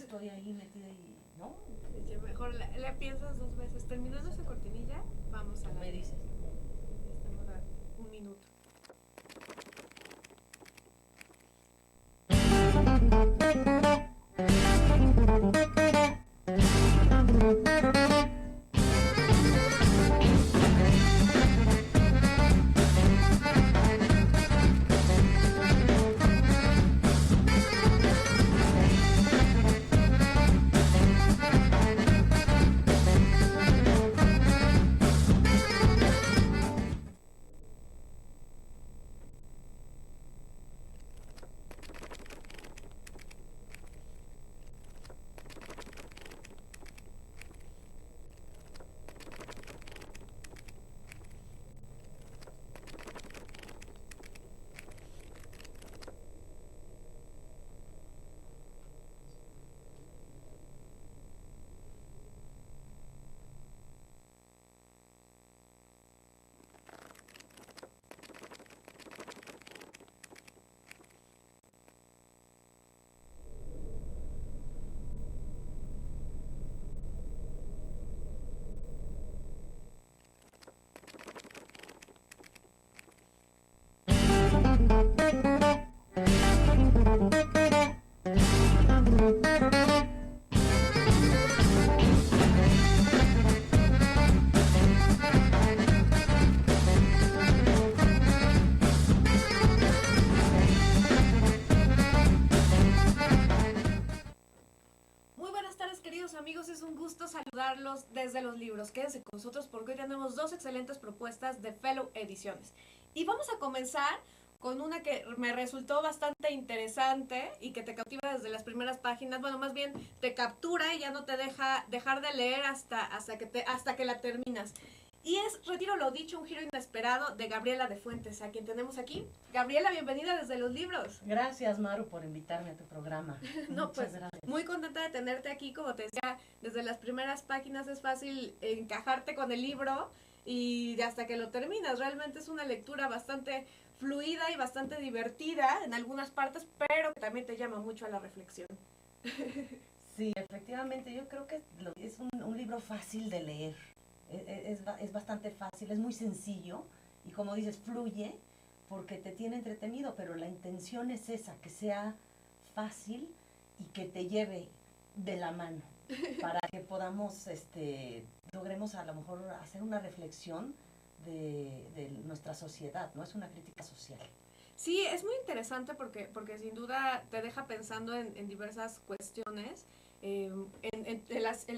estoy ahí metida y, ¿no? Sí, mejor le piensas 2 veces. Terminando esa cortinilla, vamos a la... Me dices. Estamos a 1 minuto. Muy buenas tardes, queridos amigos, es un gusto saludarlos desde los libros. Quédense con nosotros porque hoy tenemos 2 excelentes propuestas de Fellow Ediciones. Y vamos a comenzar con una que me resultó bastante interesante y que te cautiva desde las primeras páginas. Bueno, más bien te captura y ya no te deja dejar de leer hasta que la terminas. Y es Retiro lo dicho, un giro inesperado de Gabriela de Fuentes, a quien tenemos aquí. Gabriela, bienvenida desde los libros. Gracias, Maru, por invitarme a tu programa. No, Muchas pues gracias. muy contenta de tenerte aquí. Como te decía, desde las primeras páginas es fácil encajarte con el libro y hasta que lo terminas. Realmente es una lectura bastante fluida y bastante divertida en algunas partes, pero que también te llama mucho a la reflexión. Sí, efectivamente, yo creo que es un libro fácil de leer. Es bastante fácil, es muy sencillo y como dices, fluye porque te tiene entretenido, pero la intención es esa, que sea fácil y que te lleve de la mano para que podamos, logremos a lo mejor hacer una reflexión de nuestra sociedad, ¿no? Es una crítica social. Sí, es muy interesante porque sin duda te deja pensando en diversas cuestiones. En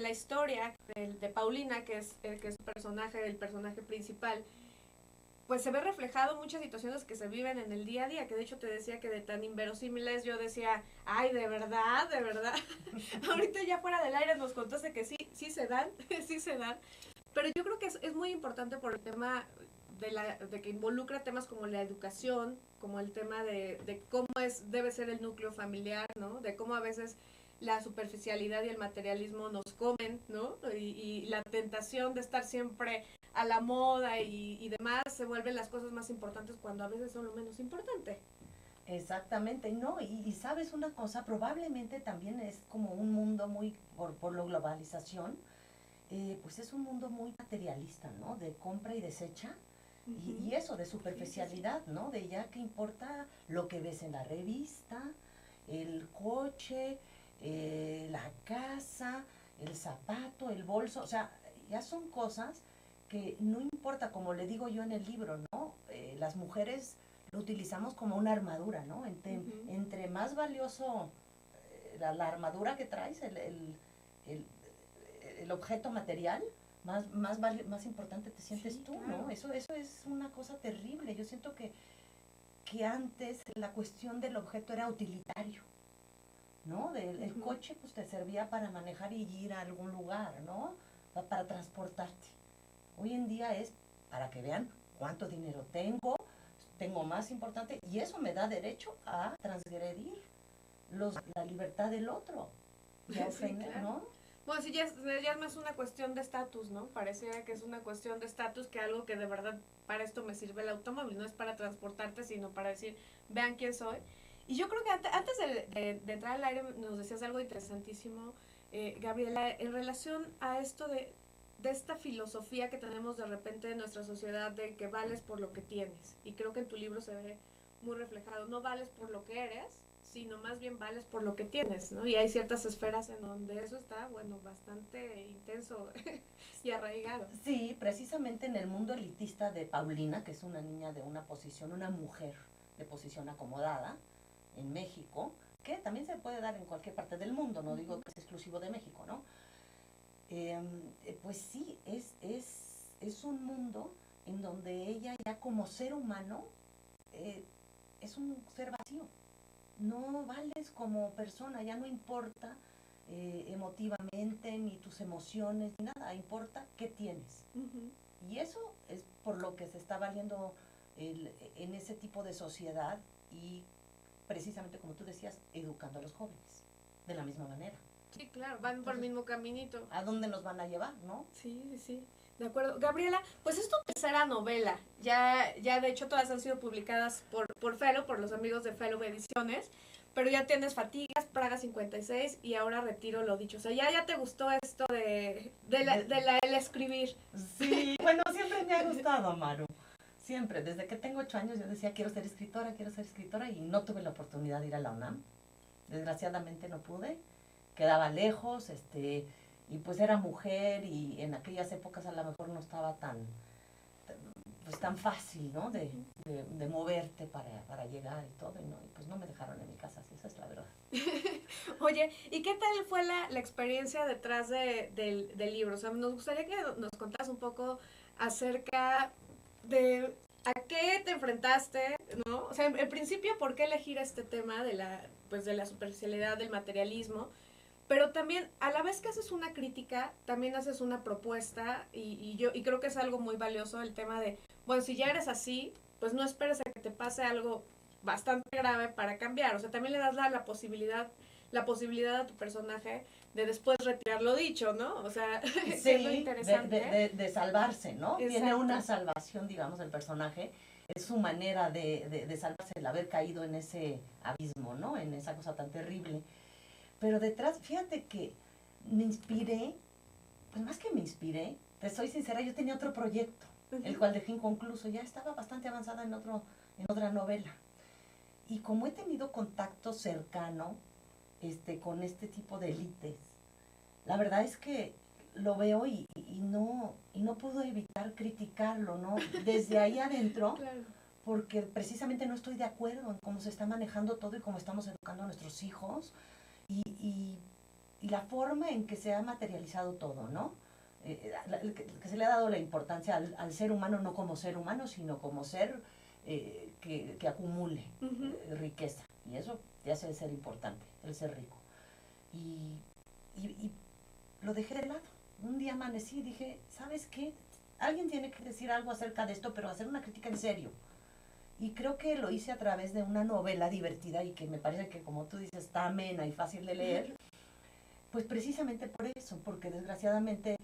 la historia de Paulina, que es el personaje principal, pues se ve reflejado muchas situaciones que se viven en el día a día, que de hecho te decía que de tan inverosímiles yo decía, ay, de verdad, de verdad. Ahorita ya fuera del aire nos contaste que sí, sí se dan, sí se dan. Pero yo creo que es muy importante por el tema de que involucra temas como la educación, como el tema de cómo debe ser el núcleo familiar, ¿no? De cómo a veces la superficialidad y el materialismo nos comen, ¿no? Y la tentación de estar siempre a la moda y demás se vuelven las cosas más importantes cuando a veces son lo menos importante. Exactamente, no, y sabes una cosa, probablemente también es como un mundo muy, por la globalización, pues es un mundo muy materialista, ¿no? De compra y desecha, y eso, de superficialidad, ¿no? De ya que importa lo que ves en la revista, el coche, la casa, el zapato, el bolso, o sea, ya son cosas que no importa, como le digo yo en el libro, ¿no? Las mujeres lo utilizamos como una armadura, ¿no? Entre más valioso la armadura que traes, el, el objeto material, más importante te sientes Sí, tú, claro. ¿no? Eso es una cosa terrible. Yo siento que antes la cuestión del objeto era utilitario, ¿no? El coche pues te servía para manejar y ir a algún lugar, ¿no? Para transportarte. Hoy en día es para que vean cuánto dinero tengo más importante, y eso me da derecho a transgredir la libertad del otro, y a ofender, Sí, claro. ¿no? Bueno, sí, ya es más una cuestión de estatus, ¿no? Pareciera que es una cuestión de estatus que algo que de verdad para esto me sirve el automóvil. No es para transportarte, sino para decir, vean quién soy. Y yo creo que antes de entrar al aire nos decías algo interesantísimo, Gabriela, en relación a esto de esta filosofía que tenemos de repente en nuestra sociedad de que vales por lo que tienes. Y creo que en tu libro se ve muy reflejado. No vales por lo que eres, sino más bien vales por lo que tienes, ¿no? Y hay ciertas esferas en donde eso está, bueno, bastante intenso y arraigado. Sí, precisamente en el mundo elitista de Paulina, que es una niña de una posición, una mujer de posición acomodada en México, que también se puede dar en cualquier parte del mundo, no digo que es exclusivo de México, ¿no? Pues sí, es un mundo en donde ella ya como ser humano es un ser vacío. No vales como persona, ya no importa emotivamente ni tus emociones ni nada, importa qué tienes. Y eso es por lo que se está valiendo en ese tipo de sociedad y precisamente como tú decías, educando a los jóvenes de la misma manera. Sí, claro, van por el mismo caminito. ¿A dónde nos van a llevar, no? Sí, sí, de acuerdo. Gabriela, pues es tu tercera novela. Ya de hecho todas han sido publicadas por Felo, por los amigos de Felo Ediciones, pero ya tienes Fatigas, Praga 56 y ahora Retiro lo dicho. O sea, ya te gustó esto el escribir. Sí, bueno, siempre me ha gustado, Maru. Siempre, desde que tengo 8 años yo decía quiero ser escritora y no tuve la oportunidad de ir a la UNAM. Desgraciadamente no pude, quedaba lejos, y pues era mujer y en aquellas épocas a lo mejor no estaba tan fácil, ¿no? De moverte para llegar y todo, y pues no me dejaron en mi casa, sí, esa es la verdad. Oye, ¿y qué tal fue la experiencia detrás del libro? O sea, nos gustaría que nos contaras un poco acerca de a qué te enfrentaste, ¿no? O sea, en principio, ¿por qué elegir este tema de la superficialidad, del materialismo? Pero también, a la vez que haces una crítica, también haces una propuesta y creo que es algo muy valioso el tema de, bueno, si ya eres así, pues no esperes a que te pase algo bastante grave para cambiar. O sea, también le das la posibilidad a tu personaje de después retirar lo dicho, ¿no? O sea, sí, es lo interesante. de salvarse, ¿no? Exacto. Tiene una salvación, digamos, el personaje. Es su manera de salvarse, el haber caído en ese abismo, ¿no? En esa cosa tan terrible. Pero detrás, fíjate que me inspiré, pues más que me inspiré, te soy sincera, yo tenía otro proyecto, el cual dejé inconcluso, ya estaba bastante avanzada en otra novela. Y como he tenido contacto cercano con este tipo de élites, la verdad es que lo veo y no puedo evitar criticarlo, ¿no? Desde ahí adentro, Claro. Porque precisamente no estoy de acuerdo en cómo se está manejando todo y cómo estamos educando a nuestros hijos. Y la forma en que se ha materializado todo, ¿no? Que se le ha dado la importancia al ser humano no como ser humano, sino como ser que acumule riqueza. Y eso te hace ser importante, el ser rico. Y lo dejé de lado. Un día amanecí y dije, ¿sabes qué? Alguien tiene que decir algo acerca de esto, pero hacer una crítica en serio. Y creo que lo hice a través de una novela divertida y que me parece que, como tú dices, está amena y fácil de leer. Pues precisamente por eso, porque desgraciadamente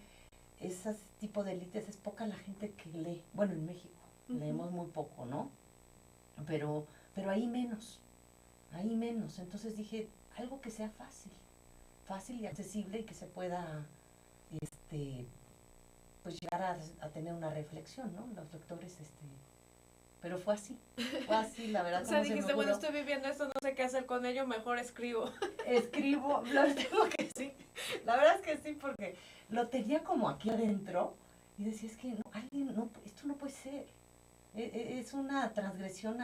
ese tipo de élites es poca la gente que lee. Bueno, en México leemos muy poco, ¿no? Pero ahí menos. Entonces dije, algo que sea fácil y accesible y que se pueda, pues llegar a tener una reflexión, ¿no? Los lectores, pero fue así, la verdad. O sea, dijiste, bueno, estoy viviendo esto, no sé qué hacer con ello, mejor escribo. Escribo, lo tengo que sí. La verdad es que sí, porque lo tenía como aquí adentro y decía, es que esto no puede ser. Es una transgresión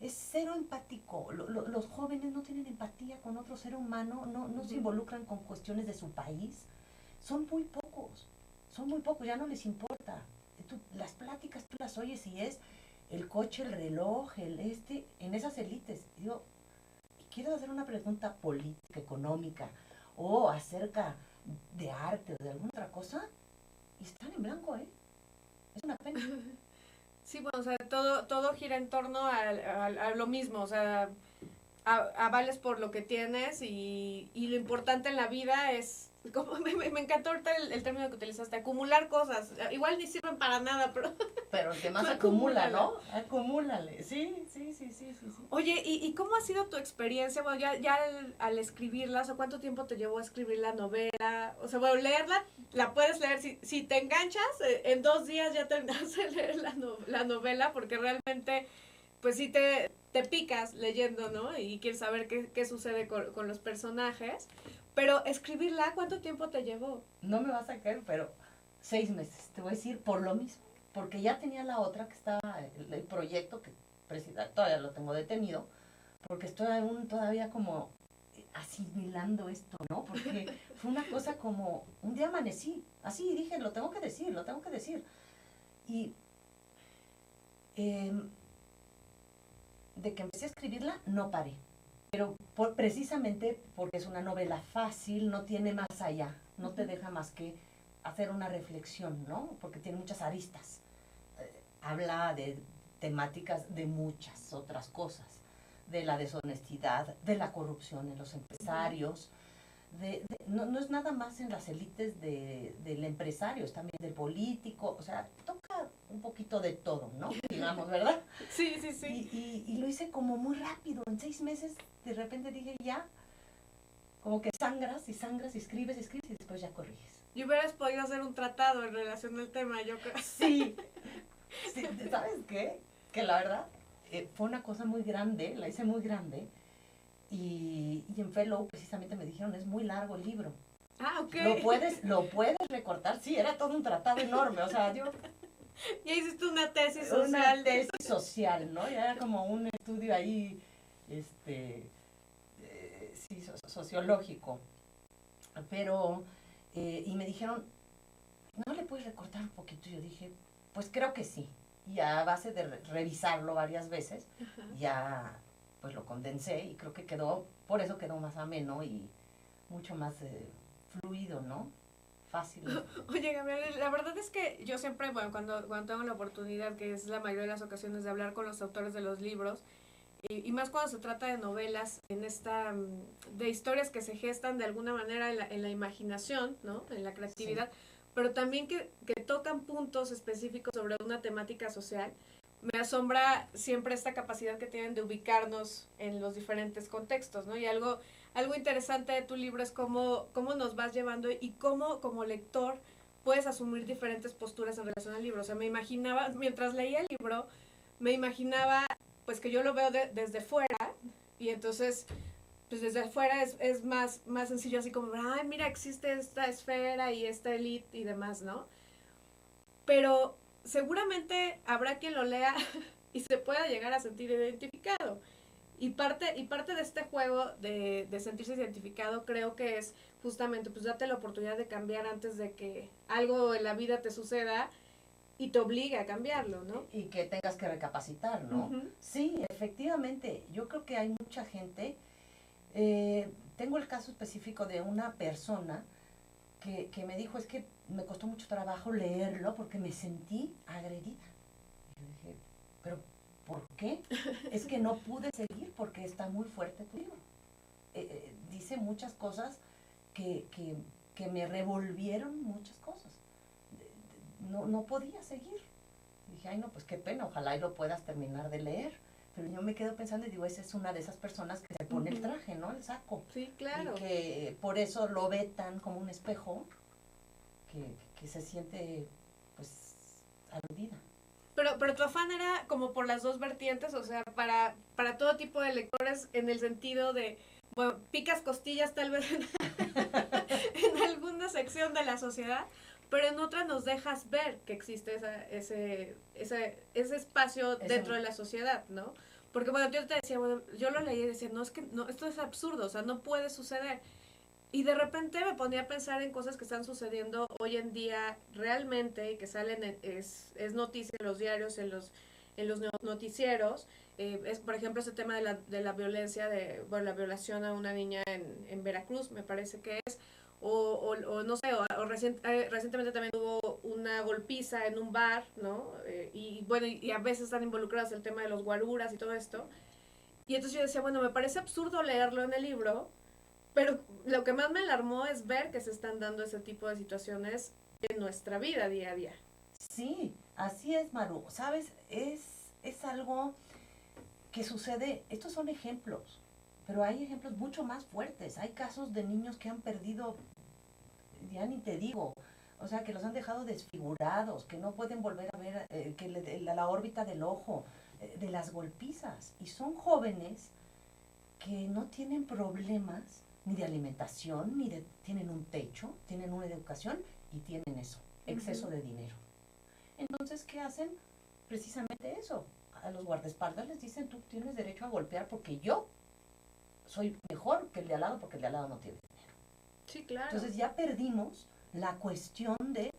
es cero empático. Los jóvenes no tienen empatía con otro ser humano, no se involucran con cuestiones de su país. Son muy pocos, ya no les importa. Las pláticas tú las oyes y es el coche, el reloj, en esas élites. Digo, quiero hacer una pregunta política, económica, o acerca de arte o de alguna otra cosa, y están en blanco, Es una pena. Sí, bueno, o sea, todo gira en torno a lo mismo, o sea, avales por lo que tienes y lo importante en la vida es como me encantó ahorita el término que utilizaste, acumular cosas. Igual ni sirven para nada, pero... Pero el que más acumula, ¿no? Acumúlale. Sí. Oye, ¿y cómo ha sido tu experiencia? Bueno, ya al escribirlas, o cuánto tiempo te llevó a escribir la novela. O sea, bueno, leerla, la puedes leer. Si te enganchas, en 2 días ya terminas de leer la novela, porque realmente, pues sí te picas leyendo, ¿no? Y quieres saber qué sucede con los personajes. Pero escribirla, ¿cuánto tiempo te llevó? No me vas a creer, pero 6 meses, te voy a decir, por lo mismo. Porque ya tenía la otra que estaba, el proyecto que todavía lo tengo detenido, porque estoy aún todavía como asimilando esto, ¿no? Porque fue una cosa como, un día amanecí, así dije, lo tengo que decir. Y de que empecé a escribirla, no paré. Pero precisamente porque es una novela fácil, no tiene más allá, no te deja más que hacer una reflexión, ¿no? Porque tiene muchas aristas. Habla de temáticas de muchas otras cosas, de la deshonestidad, de la corrupción en los empresarios, no es nada más en las élites del empresario, es también del político, o sea, toca un poquito de todo, ¿no? Digamos, ¿verdad? Sí. Y lo hice como muy rápido, en 6 meses, de repente dije ya, como que sangras y escribes y después ya corriges. Y hubieras podido hacer un tratado en relación al tema, yo creo. Sí, ¿sabes qué? Que la verdad fue una cosa muy grande, la hice muy grande, y en Fellow precisamente me dijeron, es muy largo el libro. Ah, ok. Lo puedes recortar, sí, era todo un tratado enorme, o sea, yo... Ya hiciste una tesis social. Una tesis social, ¿no? Ya era como un estudio ahí, sí, sociológico. Pero, y me dijeron, ¿no le puedes recortar un poquito? Y yo dije, pues creo que sí. Y a base de revisarlo varias veces, ya pues lo condensé y creo que por eso quedó más ameno y mucho más fluido, ¿no? Fácil. Oye, Gabriel, la verdad es que yo siempre, bueno, cuando tengo la oportunidad, que es la mayoría de las ocasiones, de hablar con los autores de los libros, y más cuando se trata de novelas, de historias que se gestan de alguna manera en la imaginación, ¿no? En la creatividad, sí. Pero también que tocan puntos específicos sobre una temática social. Me asombra siempre esta capacidad que tienen de ubicarnos en los diferentes contextos, ¿no? Y algo interesante de tu libro es cómo nos vas llevando y cómo como lector puedes asumir diferentes posturas en relación al libro. O sea, me imaginaba, mientras leía el libro, pues que yo lo veo desde fuera, y entonces pues desde afuera es más sencillo, así como, ay, mira, existe esta esfera y esta élite y demás, ¿no? Pero seguramente habrá quien lo lea y se pueda llegar a sentir identificado. Y parte de este juego de sentirse identificado, creo que es justamente, pues date la oportunidad de cambiar antes de que algo en la vida te suceda y te obligue a cambiarlo, ¿no? Y que tengas que recapacitar, ¿no? Sí, efectivamente, yo creo que hay mucha gente. Tengo el caso específico de una persona que me dijo, es que me costó mucho trabajo leerlo porque me sentí agredida. Y yo dije, pero ¿por qué? Es que no pude seguir porque está muy fuerte tu libro. Dice muchas cosas que me revolvieron muchas cosas. No podía seguir. Dije, ay no, pues qué pena, ojalá y lo puedas terminar de leer. Pero yo me quedo pensando y digo, esa es una de esas personas que se pone el traje, ¿no? El saco. Sí, claro. Y que por eso lo ve tan como un espejo, que se siente, pues, aludida. Pero tu afán era como por las dos vertientes, o sea, para todo tipo de lectores, en el sentido de, bueno, picas costillas tal vez en alguna sección de la sociedad, pero en otra nos dejas ver que existe ese espacio dentro de la sociedad, ¿no? Porque, bueno, yo te decía, bueno, yo lo leí y decía, no, es que no, esto es absurdo, o sea, no puede suceder. Y de repente me ponía a pensar en cosas que están sucediendo hoy en día realmente, y que salen, es noticia en los diarios, en los noticieros. Es, por ejemplo, ese tema de la violencia, la violación a una niña en Veracruz, me parece que es. O no sé, recientemente también hubo una golpiza en un bar, ¿no? Y bueno, y a veces están involucradas el tema de los guaruras y todo esto. Y entonces yo decía, bueno, me parece absurdo leerlo en el libro, Pero lo que más me alarmó es ver que se están dando ese tipo de situaciones en nuestra vida día a día. Sí, así es, Maru. ¿Sabes? Es algo que sucede, estos son ejemplos, pero hay ejemplos mucho más fuertes. Hay casos de niños que han perdido, ya ni te digo, o sea, que los han dejado desfigurados, que no pueden volver a ver la órbita del ojo, de las golpizas. Y son jóvenes que no tienen problemas ni de alimentación, ni de, tienen un techo, tienen una educación y tienen eso, exceso de dinero. Entonces, ¿qué hacen? Precisamente eso. A los guardaespaldas les dicen, tú tienes derecho a golpear porque yo soy mejor que el de al lado porque el de al lado no tiene dinero. Sí, claro. Entonces ya perdimos la cuestión de,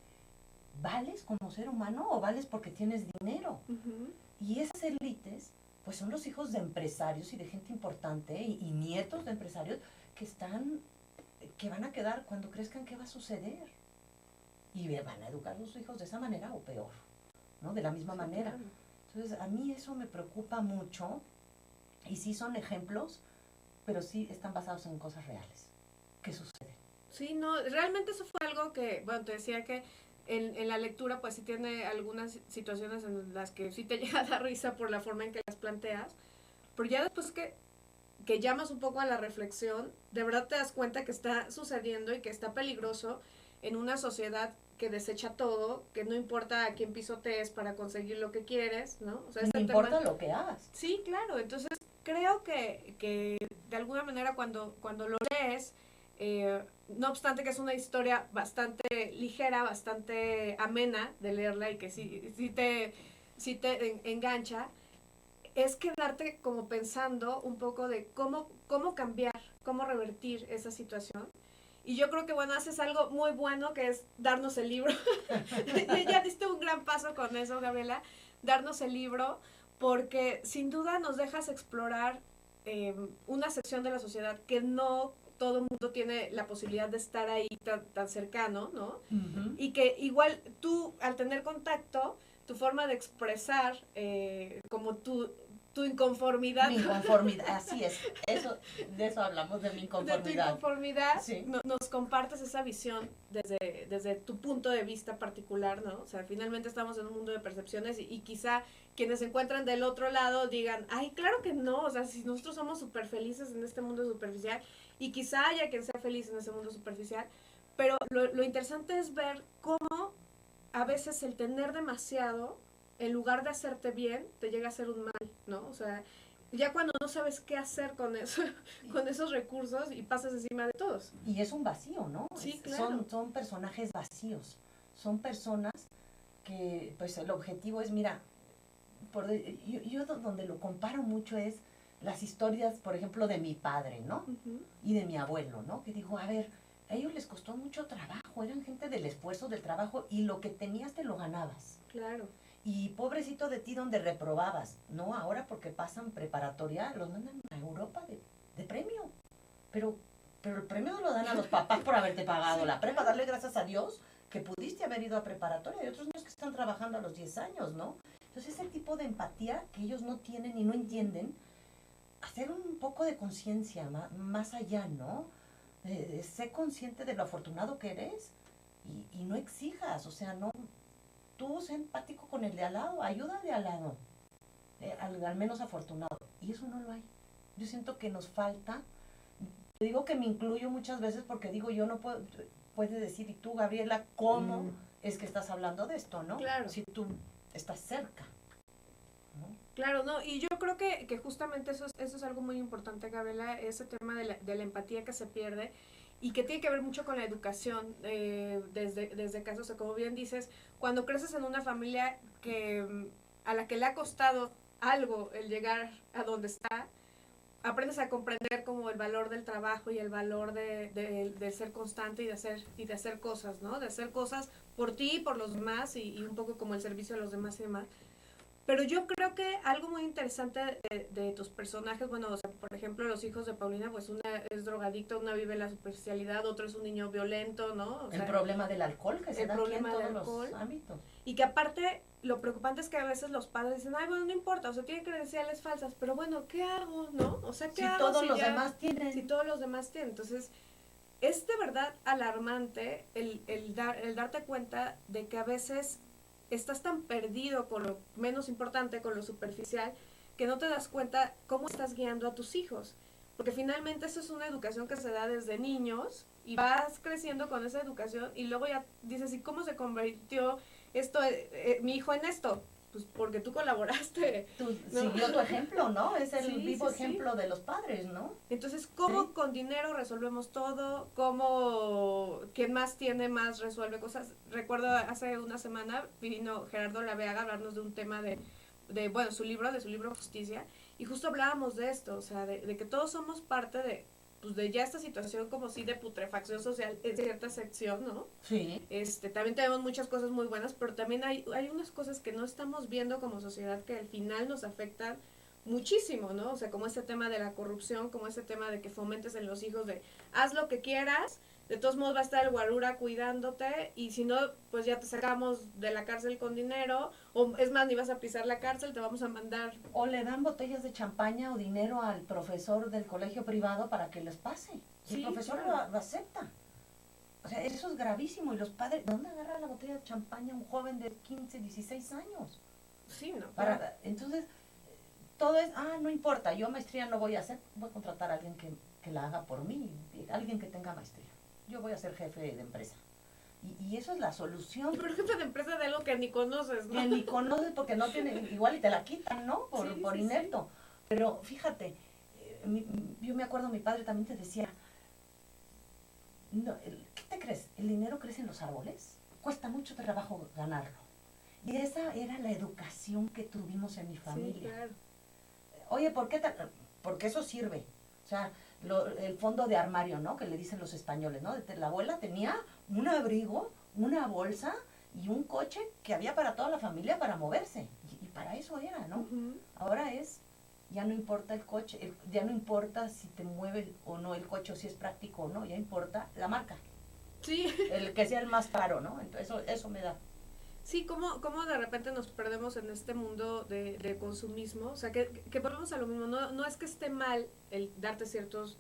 ¿vales como ser humano o vales porque tienes dinero? Y esas élites, pues son los hijos de empresarios y de gente importante y nietos de empresarios que van a quedar cuando crezcan, ¿qué va a suceder? Y van a educar a sus hijos de esa manera o peor, ¿no? De la misma manera. Claro. Entonces, a mí eso me preocupa mucho y sí son ejemplos, pero sí están basados en cosas reales. ¿Qué sucede? Sí, no, realmente eso fue algo que, bueno, te decía que en la lectura pues sí tiene algunas situaciones en las que sí te llega a dar risa por la forma en que las planteas, pero ya después que llamas un poco a la reflexión, de verdad te das cuenta que está sucediendo y que está peligroso en una sociedad que desecha todo, que no importa a quién pisotees para conseguir lo que quieres, ¿no? O sea, No importa lo que hagas. Sí, claro, entonces creo que de alguna manera cuando lo lees, no obstante que es una historia bastante ligera, bastante amena de leerla y que sí te engancha, es quedarte como pensando un poco de cómo cambiar, cómo revertir esa situación. Y yo creo que, bueno, haces algo muy bueno, que es darnos el libro. Ya diste un gran paso con eso, Gabriela, darnos el libro, porque sin duda nos dejas explorar una sección de la sociedad que no todo el mundo tiene la posibilidad de estar ahí tan cercano, ¿no? Y que igual tú, al tener contacto, tu forma de expresar como tu inconformidad. Mi inconformidad, así es. De eso hablamos, de mi inconformidad. De tu inconformidad, sí. nos compartes esa visión desde tu punto de vista particular, ¿no? O sea, finalmente estamos en un mundo de percepciones y quizá quienes se encuentran del otro lado digan, ay, claro que no, o sea, si nosotros somos súper felices en este mundo superficial, y quizá haya quien sea feliz en ese mundo superficial, pero lo interesante es ver cómo a veces el tener demasiado, en lugar de hacerte bien, te llega a hacer un mal, ¿no? O sea, ya cuando no sabes qué hacer con eso, con esos recursos y pasas encima de todos. Y es un vacío, ¿no? Sí, claro. Son personajes vacíos. Son personas que, pues, el objetivo es, mira, yo donde lo comparo mucho es las historias, por ejemplo, de mi padre, ¿no? Y de mi abuelo, ¿no? Que digo, a ver, a ellos les costó mucho trabajo, eran gente del esfuerzo, del trabajo, y lo que tenías te lo ganabas. Claro. Y pobrecito de ti donde reprobabas, ¿no? Ahora porque pasan preparatoria, los mandan a Europa de premio. Pero el premio lo dan a los papás por haberte pagado sí, la prepa, darle gracias a Dios que pudiste haber ido a preparatoria. Hay otros niños que están trabajando a los 10 años, ¿no? Entonces ese tipo de empatía que ellos no tienen y no entienden, hacer un poco de conciencia más allá, ¿no? Sé consciente de lo afortunado que eres y no exijas, o sea, no, tú sé empático con el de al lado, ayuda al de al lado, al menos afortunado, y eso no lo hay. Yo siento que nos falta, te digo que me incluyo muchas veces porque digo, yo no puedo, puedes decir, y tú, Gabriela, ¿cómo es que estás hablando de esto, no? Claro. Si tú estás cerca. ¿No? Claro, no, y yo creo que justamente eso es algo muy importante, Gabriela, ese tema de la empatía que se pierde y que tiene que ver mucho con la educación desde casos, o sea, como bien dices, cuando creces en una familia a la que le ha costado algo el llegar a donde está, aprendes a comprender como el valor del trabajo y el valor de ser constante y de hacer cosas, ¿no? De hacer cosas por ti y por los demás y un poco como el servicio a los demás y demás. Pero yo creo que algo muy interesante de tus personajes, bueno, o sea, por ejemplo, los hijos de Paulina, pues una es drogadicta, una vive en la superficialidad, otro es un niño violento, ¿no? O sea, el problema del alcohol que se da aquí en todos los ámbitos. Y que aparte lo preocupante es que a veces los padres dicen, ay, bueno, no importa, o sea, tiene credenciales falsas, pero bueno, ¿qué hago, no? O sea, ¿qué Si hago todos si los ya, demás tienen. si todos los demás tienen? Entonces, es de verdad alarmante el darte cuenta de que a veces estás tan perdido con lo menos importante, con lo superficial, que no te das cuenta cómo estás guiando a tus hijos. Porque finalmente eso es una educación que se da desde niños y vas creciendo con esa educación y luego ya dices, ¿y cómo se convirtió esto, mi hijo en esto? Pues porque tú colaboraste. ¿No? Siguió tu ejemplo, ¿no? Es el Sí, vivo sí, ejemplo sí. de los padres, ¿no? Entonces, ¿cómo Sí. con dinero resolvemos todo? ¿Cómo quien más tiene más resuelve cosas? Recuerdo hace una semana vino Gerardo Laveaga a hablarnos de un tema bueno, de su libro Justicia, y justo hablábamos de esto, o sea, de que todos somos parte pues de ya esta situación como si de putrefacción social en cierta sección, ¿no? Sí. También tenemos muchas cosas muy buenas, pero también hay unas cosas que no estamos viendo como sociedad que al final nos afectan muchísimo, ¿no? O sea, como ese tema de la corrupción, como ese tema de que fomentes en los hijos de haz lo que quieras, de todos modos va a estar el guarura cuidándote y si no, pues ya te sacamos de la cárcel con dinero, o es más, ni vas a pisar la cárcel, te vamos a mandar. O le dan botellas de champaña o dinero al profesor del colegio privado para que les pase. Y el Sí, profesor claro. lo acepta. O sea, eso es gravísimo. Y los padres, ¿de dónde agarra la botella de champaña un joven de 15, 16 años? Sí, no. Entonces, todo es, no importa, yo maestría no voy a hacer, voy a contratar a alguien que la haga por mí, alguien que tenga maestría. Yo voy a ser jefe de empresa. Y eso es la solución. Por ejemplo, de empresa de algo que ni conoces, ¿no? Que ni conoces porque no tiene, igual y te la quitan, ¿no? Por inepto. Sí. Pero fíjate, yo me acuerdo, mi padre también te decía, no, ¿qué te crees? ¿El dinero crece en los árboles? Cuesta mucho trabajo ganarlo. Y esa era la educación que tuvimos en mi familia. Sí, claro. Oye, porque eso sirve. O sea, el fondo de armario, ¿no? Que le dicen los españoles, ¿no? La abuela tenía un abrigo, una bolsa y un coche que había para toda la familia para moverse. Y para eso era, ¿no? Uh-huh. Ahora ya no importa el coche, ya no importa si te mueve o no el coche o si es práctico o no, ya importa la marca. Sí. El que sea el más caro, ¿no? Entonces eso me da. Sí, cómo de repente nos perdemos en este mundo de consumismo, o sea, que volvemos a lo mismo, no es que esté mal el darte ciertos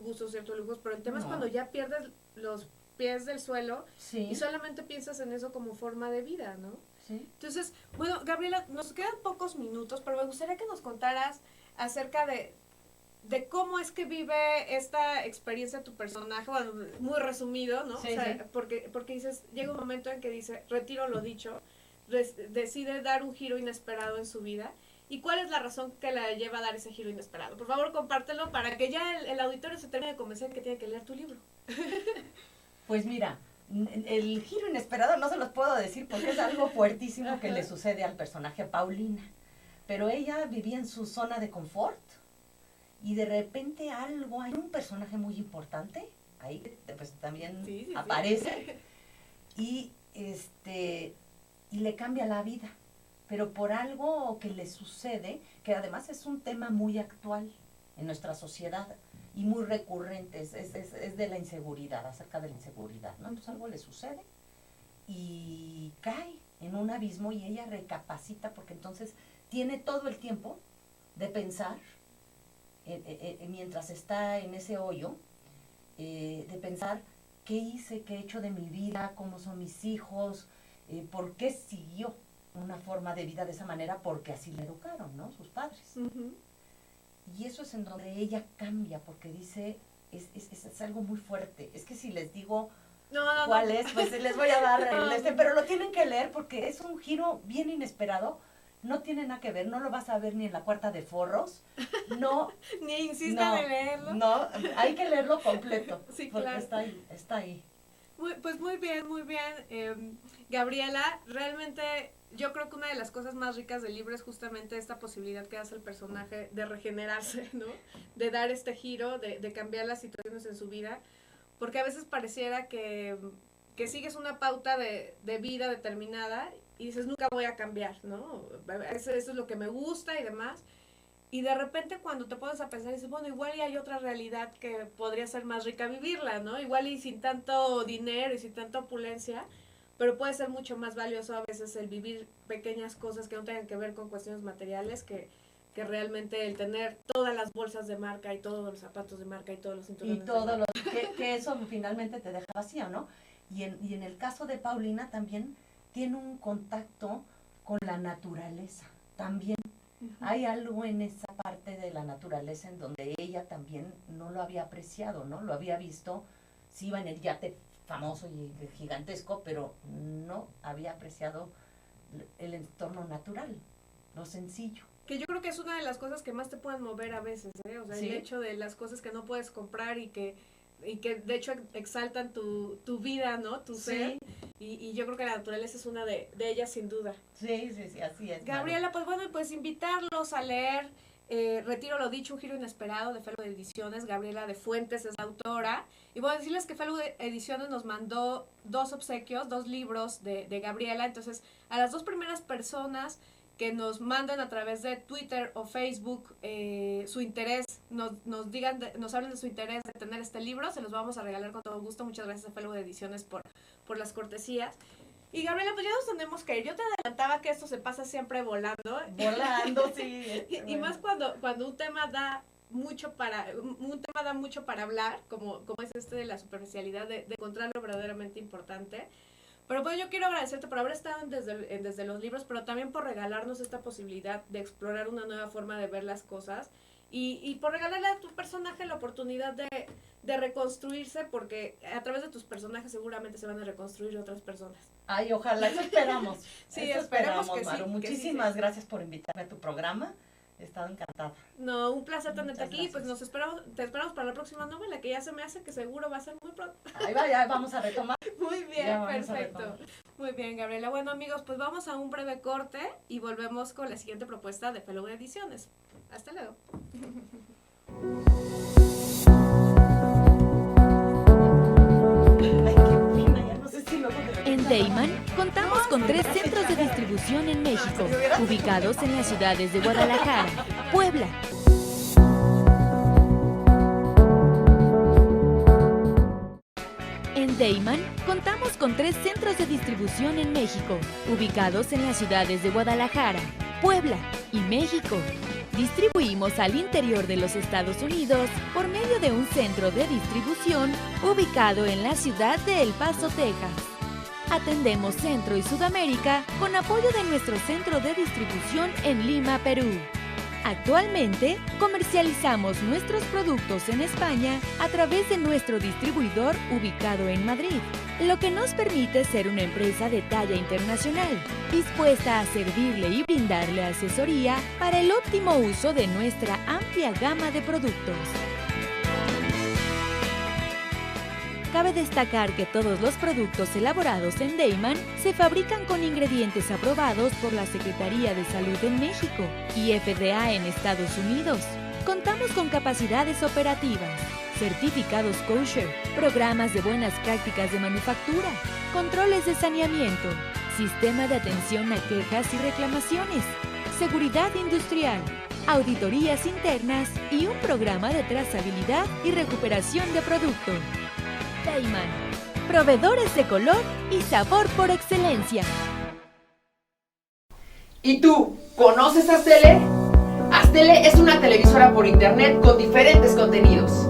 gustos, ciertos lujos, pero el tema es cuando ya pierdes los pies del suelo y solamente piensas en eso como forma de vida, ¿no? Sí. Entonces, bueno, Gabriela, nos quedan pocos minutos, pero me gustaría que nos contaras acerca de cómo es que vive esta experiencia tu personaje, bueno, muy resumido, ¿no? Sí, o sea, sí. porque dices, llega un momento en que dice, retiro lo dicho, decide dar un giro inesperado en su vida. ¿Y cuál es la razón que la lleva a dar ese giro inesperado? Por favor, compártelo para que ya el auditorio se termine de convencer que tiene que leer tu libro. Pues mira, el giro inesperado no se los puedo decir porque es algo fuertísimo que le sucede al personaje Paulina. Pero ella vivía en su zona de confort y de repente hay un personaje muy importante, ahí pues también aparece, y le cambia la vida, pero por algo que le sucede, que además es un tema muy actual en nuestra sociedad y muy recurrente, es de la inseguridad, acerca de la inseguridad, ¿no? Entonces algo le sucede y cae en un abismo y ella recapacita porque entonces tiene todo el tiempo de pensar, mientras está en ese hoyo, de pensar qué hice, qué he hecho de mi vida, cómo son mis hijos, por qué siguió una forma de vida de esa manera, porque así le educaron, ¿no? Sus padres. Uh-huh. Y eso es en donde ella cambia, porque dice, es algo muy fuerte. Es que si les digo cuál es, pues les voy a dar pero lo tienen que leer porque es un giro bien inesperado. No tiene nada que ver, no lo vas a ver ni en la Cuarta de Forros, no. Ni insistan en leerlo. No, hay que leerlo completo, sí, porque claro. está ahí. Pues muy bien. Gabriela, realmente yo creo que una de las cosas más ricas del libro es justamente esta posibilidad que hace el personaje de regenerarse, ¿no? De dar este giro, de cambiar las situaciones en su vida, porque a veces pareciera que sigues una pauta de vida determinada y dices, nunca voy a cambiar, ¿no? Eso es lo que me gusta y demás. Y de repente cuando te pones a pensar, dices, bueno, igual y hay otra realidad que podría ser más rica vivirla, ¿no? Igual y sin tanto dinero y sin tanta opulencia, pero puede ser mucho más valioso a veces el vivir pequeñas cosas que no tengan que ver con cuestiones materiales que realmente el tener todas las bolsas de marca y todos los zapatos de marca y todos los cinturones. Y todo lo que eso finalmente te deja vacío, ¿no? Y en el caso de Paulina también tiene un contacto con la naturaleza, también. Hay algo en esa parte de la naturaleza en donde ella también no lo había apreciado, ¿no? Lo había visto, sí iba en el yate famoso y gigantesco, pero no había apreciado el entorno natural, lo sencillo. Que yo creo que es una de las cosas que más te pueden mover a veces, ¿eh? O sea, ¿sí? El hecho de las cosas que no puedes comprar y que de hecho exaltan tu vida, ¿no? Tu ser. Y yo creo que la naturaleza es una de ellas sin duda. Sí, así es. Gabriela, pues bueno, pues invitarlos a leer Retiro lo dicho, un giro inesperado de Fellow Ediciones. Gabriela de Fuentes es la autora. Y voy a decirles que Fellow Ediciones nos mandó 2 obsequios, 2 libros de Gabriela. Entonces, a las 2 primeras personas que nos manden a través de Twitter o Facebook su interés, nos digan, nos hablen de su interés de tener este libro, se los vamos a regalar con todo gusto. Muchas gracias a Fellow Ediciones por las cortesías. Y Gabriela, pues ya nos tenemos que ir. Yo te adelantaba que esto se pasa siempre volando. Volando, sí. Y más cuando un tema da mucho para hablar, como es este de la superficialidad, de encontrar lo verdaderamente importante. Pero pues yo quiero agradecerte por haber estado desde los libros, pero también por regalarnos esta posibilidad de explorar una nueva forma de ver las cosas y por regalarle a tu personaje la oportunidad de reconstruirse, porque a través de tus personajes seguramente se van a reconstruir otras personas. Ay, ojalá, eso esperamos. Sí, esperamos que Maru. Sí. Muchísimas gracias por invitarme a tu programa. He estado encantada. No, un placer tenerte aquí. Gracias. Pues te esperamos para la próxima novela, que ya se me hace que seguro va a ser muy pronto. Ahí va, ya vamos a retomar. Muy bien, perfecto. Muy bien, Gabriela. Bueno, amigos, pues vamos a un breve corte y volvemos con la siguiente propuesta de Fellow Ediciones. Hasta luego. Ay, qué fina, ya no sé si luego de... En Deiman contamos con 3 centros de distribución en México, ubicados en las ciudades de Guadalajara, Puebla. En Deiman contamos con 3 centros de distribución en México, ubicados en las ciudades de Guadalajara, Puebla y México. Distribuimos al interior de los Estados Unidos por medio de un centro de distribución ubicado en la ciudad de El Paso, Texas. Atendemos Centro y Sudamérica con apoyo de nuestro centro de distribución en Lima, Perú. Actualmente, comercializamos nuestros productos en España a través de nuestro distribuidor ubicado en Madrid, lo que nos permite ser una empresa de talla internacional, dispuesta a servirle y brindarle asesoría para el óptimo uso de nuestra amplia gama de productos. Cabe destacar que todos los productos elaborados en Deiman se fabrican con ingredientes aprobados por la Secretaría de Salud en México y FDA en Estados Unidos. Contamos con capacidades operativas, certificados kosher, programas de buenas prácticas de manufactura, controles de saneamiento, sistema de atención a quejas y reclamaciones, seguridad industrial, auditorías internas y un programa de trazabilidad y recuperación de producto. Deiman, proveedores de color y sabor por excelencia. ¿Y tú, conoces Aztele? Aztele es una televisora por internet con diferentes contenidos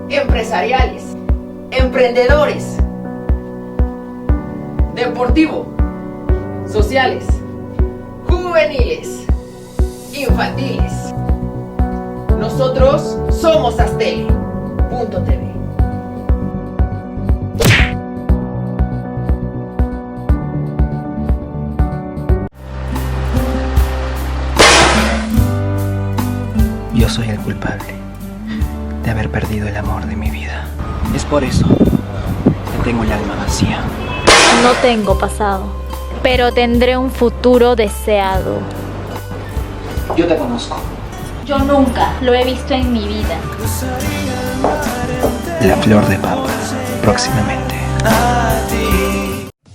empresariales, emprendedores, deportivo, sociales, juveniles, infantiles. Nosotros somos Aztele.tv. Yo soy el culpable de haber perdido el amor de mi vida. Es por eso que tengo el alma vacía. No tengo pasado, pero tendré un futuro deseado. Yo te conozco. Yo nunca lo he visto en mi vida. La flor de papa, próximamente.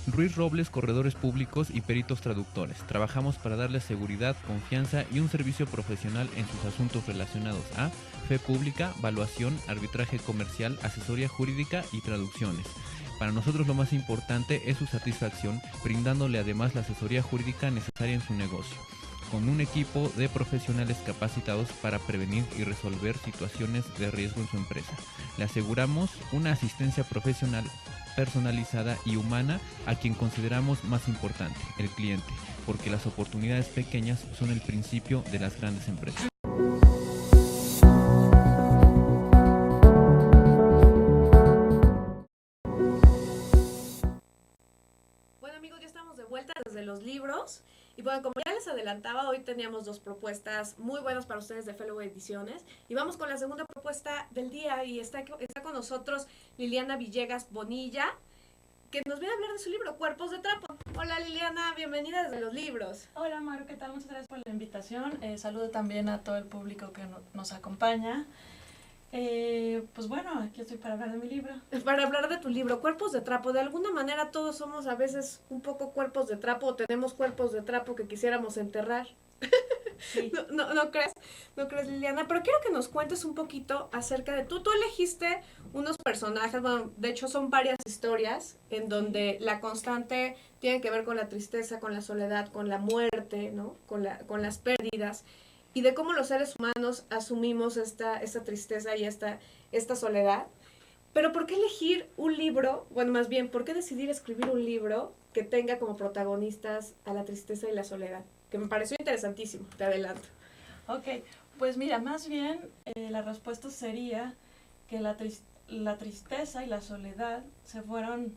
Ruiz Robles, corredores públicos y peritos traductores. Trabajamos para darles seguridad, confianza y un servicio profesional en sus asuntos relacionados a fe pública, valuación, arbitraje comercial, asesoría jurídica y traducciones. Para nosotros lo más importante es su satisfacción, brindándole además la asesoría jurídica necesaria en su negocio, con un equipo de profesionales capacitados para prevenir y resolver situaciones de riesgo en su empresa. Le aseguramos una asistencia profesional personalizada y humana a quien consideramos más importante, el cliente, porque las oportunidades pequeñas son el principio de las grandes empresas. Bueno, amigos, ya estamos de vuelta desde los libros. Y bueno, como ya les adelantaba, hoy teníamos 2 propuestas muy buenas para ustedes de Fellow Ediciones. Y vamos con la segunda propuesta del día. Y está con nosotros Liliana Villegas Bonilla, que nos viene a hablar de su libro, Cuerpos de Trapo. Hola Liliana, bienvenida desde los libros. Hola Maru, ¿qué tal? Muchas gracias por la invitación. Saludo también a todo el público que nos acompaña. Pues bueno, aquí estoy para hablar de mi libro. Para hablar de tu libro, Cuerpos de Trapo. De alguna manera todos somos a veces un poco cuerpos de trapo, o tenemos cuerpos de trapo que quisiéramos enterrar. Sí. ¿No crees? ¿No crees, Liliana? Pero quiero que nos cuentes un poquito acerca de tú. Tú elegiste unos personajes, bueno, de hecho son varias historias en donde la constante tiene que ver con la tristeza, con la soledad, con la muerte, ¿no? Con las pérdidas. Y de cómo los seres humanos asumimos esta tristeza y esta soledad. Pero ¿por qué elegir un libro? Bueno, más bien, ¿por qué decidir escribir un libro que tenga como protagonistas a la tristeza y la soledad? Que me pareció interesantísimo, te adelanto. Ok, pues mira, más bien la respuesta sería que la tristeza y la soledad se fueron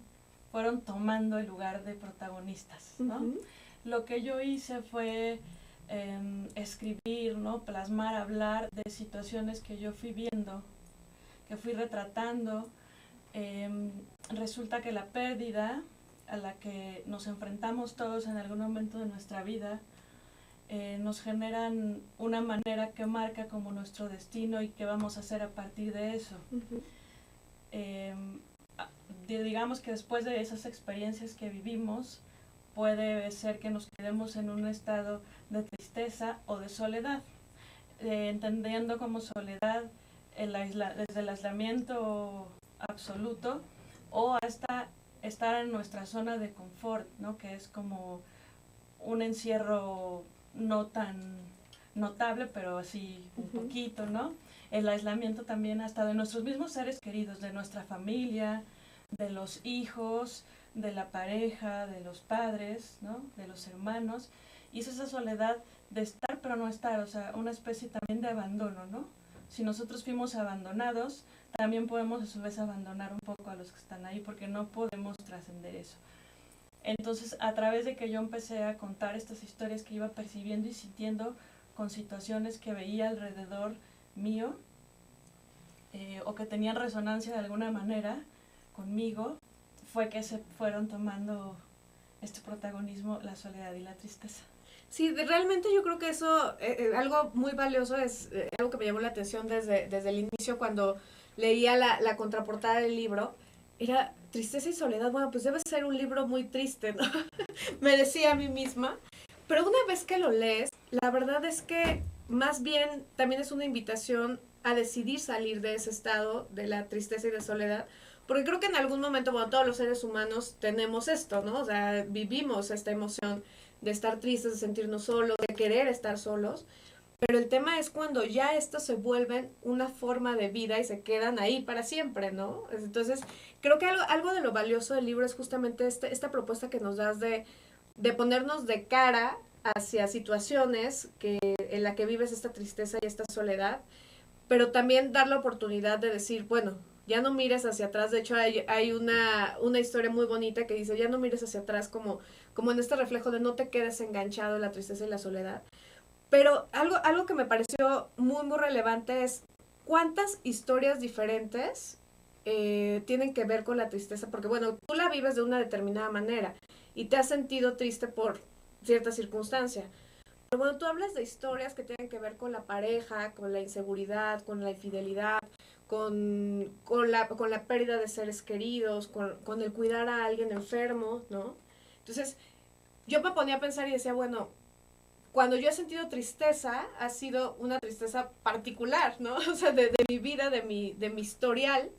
tomando el lugar de protagonistas, ¿no? Uh-huh. Lo que yo hice fue escribir, ¿no? Plasmar, hablar de situaciones que yo fui viendo, que fui retratando. Resulta que la pérdida a la que nos enfrentamos todos en algún momento de nuestra vida nos generan una manera que marca como nuestro destino y qué vamos a hacer a partir de eso. Uh-huh. Digamos que después de esas experiencias que vivimos, puede ser que nos quedemos en un estado de tristeza o de soledad, entendiendo como soledad desde el aislamiento absoluto o hasta estar en nuestra zona de confort, ¿no? Que es como un encierro no tan notable, pero así un Uh-huh. poquito, ¿no? El aislamiento también hasta de nuestros mismos seres queridos, de nuestra familia, de los hijos, de la pareja, de los padres, ¿no? De los hermanos, y es esa soledad de estar pero no estar, o sea, una especie también de abandono, ¿no? Si nosotros fuimos abandonados, también podemos a su vez abandonar un poco a los que están ahí, porque no podemos trascender eso. Entonces, a través de que yo empecé a contar estas historias que iba percibiendo y sintiendo con situaciones que veía alrededor mío, o que tenían resonancia de alguna manera conmigo, fue que se fueron tomando este protagonismo, la soledad y la tristeza. Sí, realmente yo creo que eso, algo muy valioso, es algo que me llamó la atención desde el inicio cuando leía la contraportada del libro, era tristeza y soledad. Bueno, pues debe ser un libro muy triste, ¿no? Me decía a mí misma. Pero una vez que lo lees, la verdad es que más bien también es una invitación a decidir salir de ese estado de la tristeza y de soledad, porque creo que en algún momento, bueno, todos los seres humanos tenemos esto, ¿no? O sea, vivimos esta emoción de estar tristes, de sentirnos solos, de querer estar solos, pero el tema es cuando ya estos se vuelven una forma de vida y se quedan ahí para siempre, ¿no? Entonces, creo que algo de lo valioso del libro es justamente esta propuesta que nos das de ponernos de cara hacia situaciones en la que vives esta tristeza y esta soledad, pero también dar la oportunidad de decir, bueno, ya no mires hacia atrás. De hecho, hay una historia muy bonita que dice, ya no mires hacia atrás, como en este reflejo de no te quedes enganchado en la tristeza y la soledad. Pero algo que me pareció muy, muy relevante es cuántas historias diferentes tienen que ver con la tristeza, porque bueno, tú la vives de una determinada manera y te has sentido triste por cierta circunstancia. Pero bueno, tú hablas de historias que tienen que ver con la pareja, con la inseguridad, con la infidelidad, con la pérdida de seres queridos, con el cuidar a alguien enfermo, ¿no? Entonces, yo me ponía a pensar y decía, bueno, cuando yo he sentido tristeza, ha sido una tristeza particular, ¿no? O sea, de mi vida, de mi historial,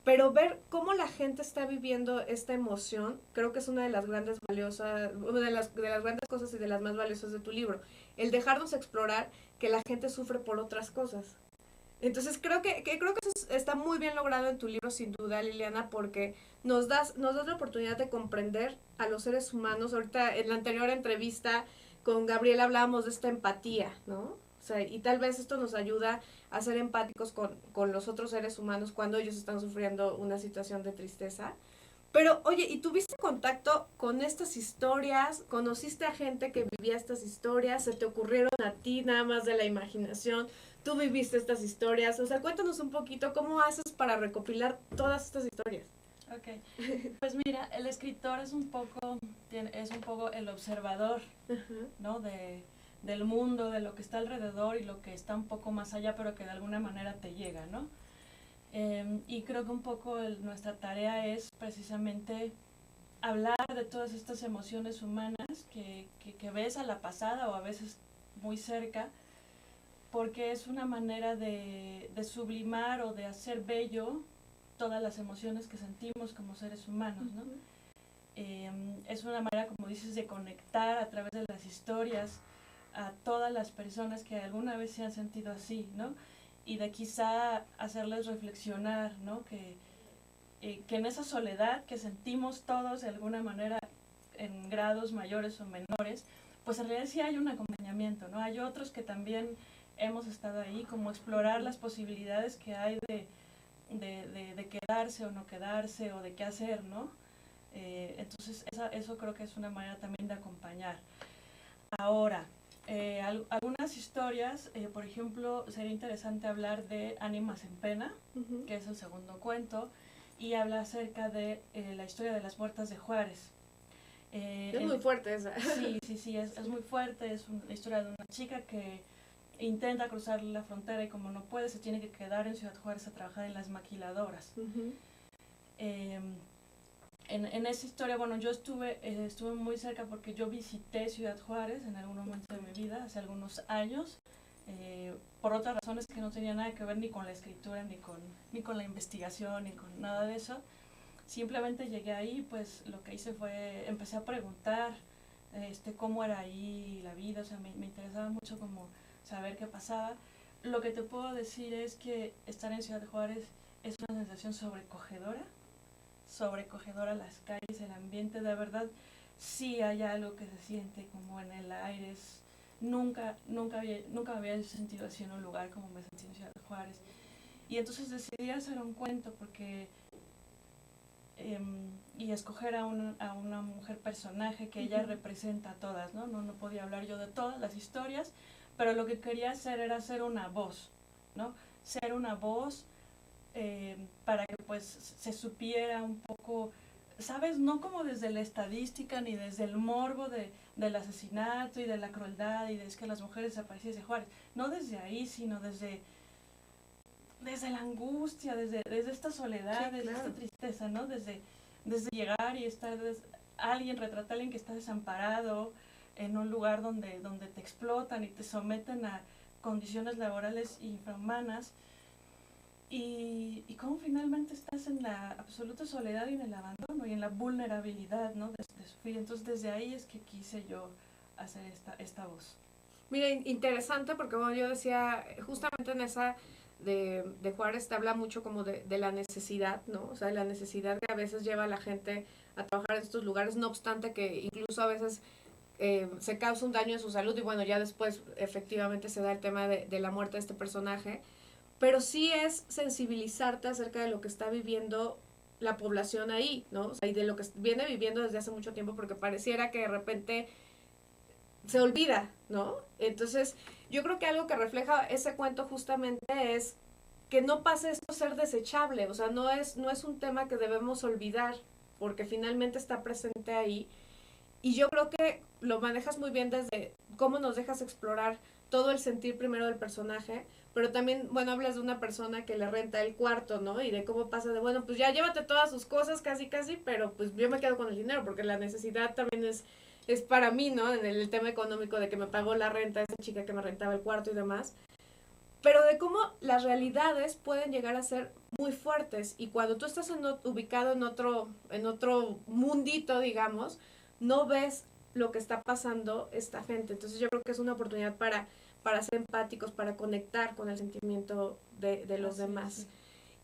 pero ver cómo la gente está viviendo esta emoción, creo que es una de las grandes valiosas, una de las grandes cosas y de las más valiosas de tu libro, el dejarnos explorar que la gente sufre por otras cosas. Entonces creo que eso está muy bien logrado en tu libro, sin duda, Liliana, porque nos das la oportunidad de comprender a los seres humanos. Ahorita en la anterior entrevista con Gabriela hablábamos de esta empatía, ¿no? O sea, y tal vez esto nos ayuda a ser empáticos con los otros seres humanos cuando ellos están sufriendo una situación de tristeza. Pero, oye, ¿y tuviste contacto con estas historias? ¿Conociste a gente que vivía estas historias? ¿Se te ocurrieron a ti nada más de la imaginación? ¿Tú viviste estas historias? O sea, cuéntanos un poquito cómo haces para recopilar todas estas historias. Ok, pues mira, el escritor es un poco el observador, ¿no? Del mundo, de lo que está alrededor y lo que está un poco más allá, pero que de alguna manera te llega, ¿no? Y creo que un poco nuestra tarea es precisamente hablar de todas estas emociones humanas que ves a la pasada o a veces muy cerca, porque es una manera de sublimar o de hacer bello todas las emociones que sentimos como seres humanos, ¿no? Es una manera, como dices, de conectar a través de las historias a todas las personas que alguna vez se han sentido así, ¿no? Y de quizá hacerles reflexionar, ¿no? Que en esa soledad que sentimos todos de alguna manera en grados mayores o menores, pues en realidad sí hay un acompañamiento, ¿no? Hay otros que también hemos estado ahí, como explorar las posibilidades que hay de quedarse o no quedarse o de qué hacer, ¿no? Entonces eso creo que es una manera también de acompañar. Ahora, algunas historias, por ejemplo, sería interesante hablar de Ánimas en Pena, que es el segundo cuento, y habla acerca de la historia de las muertas de Juárez. Es muy fuerte esa. Sí, es muy fuerte, es una historia de una chica que intenta cruzar la frontera y como no puede, se tiene que quedar en Ciudad Juárez a trabajar en las maquiladoras. En esa historia, bueno, yo estuve muy cerca porque yo visité Ciudad Juárez en algún momento de mi vida, hace algunos años, por otras razones que no tenían nada que ver ni con la escritura, ni con la investigación, ni con nada de eso. Simplemente llegué ahí, pues lo que hice fue, empecé a preguntar cómo era ahí la vida, o sea, me interesaba mucho como saber qué pasaba. Lo que te puedo decir es que estar en Ciudad Juárez es una sensación sobrecogedora las calles, el ambiente, de verdad, sí hay algo que se siente como en el aire. Nunca me había sentido así en un lugar como me sentí en Ciudad Juárez. Y entonces decidí hacer un cuento porque y escoger a una mujer personaje que ella representa a todas, ¿no? No podía hablar yo de todas las historias, pero lo que quería hacer era ser una voz, ¿no? Ser una voz para que pues se supiera un poco, ¿sabes? No como desde la estadística ni desde el morbo del asesinato y de la crueldad y de es que las mujeres desaparecían de Juárez, no desde ahí, sino desde la angustia, desde esta soledad, sí, desde esta tristeza, ¿no? Desde llegar y estar, retratar a alguien que está desamparado en un lugar donde te explotan y te someten a condiciones laborales infrahumanas y cómo finalmente estás en la absoluta soledad y en el abandono y en la vulnerabilidad, ¿no? De sufrir. Entonces desde ahí es que quise yo hacer esta voz. Mira, interesante porque bueno, yo decía justamente en esa de Juárez te habla mucho como de la necesidad, ¿no? O sea, la necesidad que a veces lleva a la gente a trabajar en estos lugares, no obstante que incluso a veces se causa un daño en su salud y bueno, ya después efectivamente se da el tema de la muerte de este personaje, pero sí es sensibilizarte acerca de lo que está viviendo la población ahí, ¿no? O sea, y de lo que viene viviendo desde hace mucho tiempo porque pareciera que de repente se olvida, ¿no? Entonces, yo creo que algo que refleja ese cuento justamente es que no pase esto a ser desechable, o sea, no es un tema que debemos olvidar, porque finalmente está presente ahí, y yo creo que lo manejas muy bien desde cómo nos dejas explorar todo el sentir primero del personaje, pero también, bueno, hablas de una persona que le renta el cuarto, ¿no? Y de cómo pasa de, bueno, pues ya llévate todas sus cosas casi, pero pues yo me quedo con el dinero, porque la necesidad también es para mí, ¿no? En el tema económico de que me pagó la renta esa chica que me rentaba el cuarto y demás. pero de cómo las realidades pueden llegar a ser muy fuertes, y cuando tú estás ubicado en otro mundito, digamos, no ves lo que está pasando esta gente. Entonces yo creo que es una oportunidad para ser empáticos, para conectar con el sentimiento de los demás. Sí.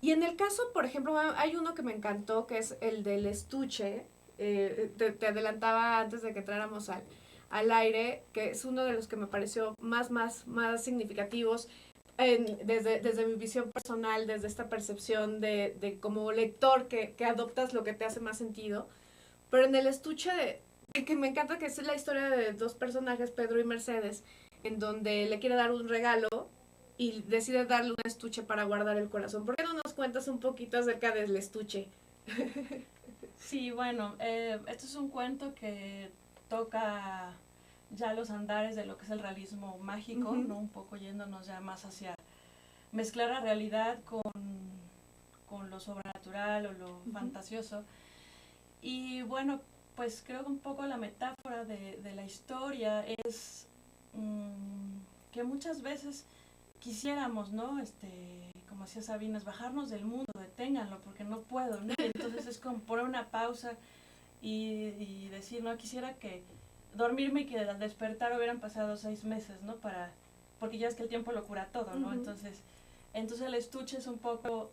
Y en el caso, por ejemplo, hay uno que me encantó, que es el del estuche. Te adelantaba antes de que entráramos al aire, que es uno de los que me pareció más significativos desde mi visión personal, desde esta percepción de como lector que adoptas lo que te hace más sentido. Pero en el estuche, que me encanta, que es la historia de dos personajes, Pedro y Mercedes, en donde le quiere dar un regalo y decide darle un estuche para guardar el corazón. ¿Por qué no nos cuentas un poquito acerca del estuche? Sí, bueno, este es un cuento que toca ya los andares de lo que es el realismo mágico, Uh-huh. ¿no? Un poco yéndonos ya más hacia mezclar la realidad con lo sobrenatural o lo Uh-huh. fantasioso. Y bueno, pues creo que un poco la metáfora de la historia es que muchas veces quisiéramos, ¿no? Como decía Sabina, bajarnos del mundo, deténganlo, porque no puedo, ¿no? Y entonces es como poner una pausa y decir, no, quisiera que dormirme y que al despertar hubieran pasado 6 meses, ¿no? Porque ya es que el tiempo lo cura todo, ¿no? Uh-huh. Entonces el estuche es un poco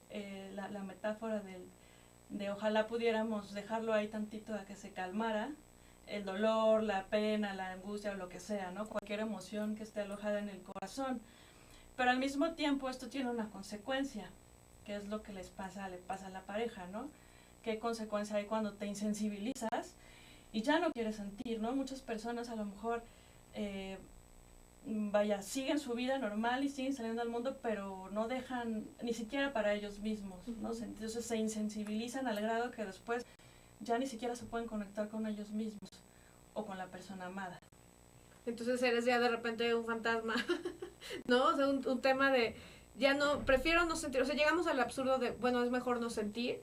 la metáfora de ojalá pudiéramos dejarlo ahí tantito a que se calmara el dolor, la pena, la angustia o lo que sea, ¿no? Cualquier emoción que esté alojada en el corazón. Pero al mismo tiempo esto tiene una consecuencia, que es lo que le pasa a la pareja, ¿no? ¿Qué consecuencia hay cuando te insensibilizas y ya no quieres sentir, ¿no? Muchas personas a lo mejor, siguen su vida normal y siguen saliendo al mundo, pero no dejan ni siquiera para ellos mismos, ¿no? Uh-huh. Entonces se insensibilizan al grado que después ya ni siquiera se pueden conectar con ellos mismos o con la persona amada. Entonces eres ya de repente un fantasma, ¿no? O sea, un tema de, ya no, prefiero no sentir, o sea, llegamos al absurdo de, bueno, es mejor no sentir,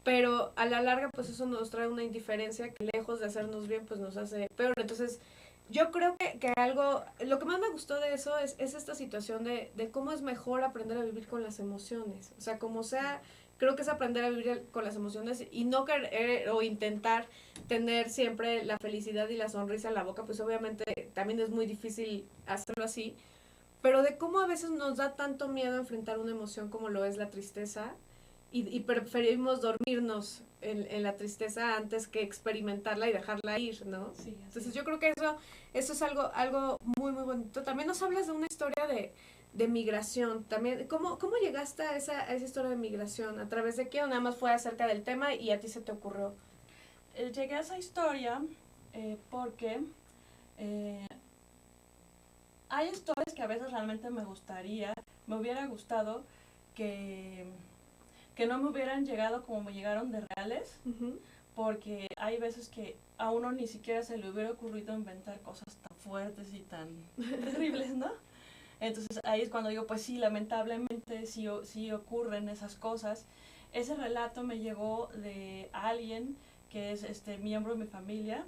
pero a la larga, pues eso nos trae una indiferencia que lejos de hacernos bien, pues nos hace peor. Entonces, yo creo que algo, lo que más me gustó de eso es esta situación de cómo es mejor aprender a vivir con las emociones. O sea, como sea, creo que es aprender a vivir con las emociones y no querer o intentar tener siempre la felicidad y la sonrisa en la boca, pues obviamente también es muy difícil hacerlo así, pero de cómo a veces nos da tanto miedo enfrentar una emoción como lo es la tristeza y preferimos dormirnos en la tristeza antes que experimentarla y dejarla ir, ¿no? Sí, Entonces yo creo que eso es algo muy, muy bonito. También nos hablas de una historia de migración. También, ¿cómo llegaste a esa historia de migración? ¿A través de qué o nada más fue acerca del tema y a ti se te ocurrió? Llegué a esa historia porque hay historias que a veces realmente me hubiera gustado que no me hubieran llegado como me llegaron de reales, Uh-huh. porque hay veces que a uno ni siquiera se le hubiera ocurrido inventar cosas tan fuertes y tan terribles, ¿no? Entonces ahí es cuando digo, pues sí, lamentablemente sí ocurren esas cosas. Ese relato me llegó de alguien que es miembro de mi familia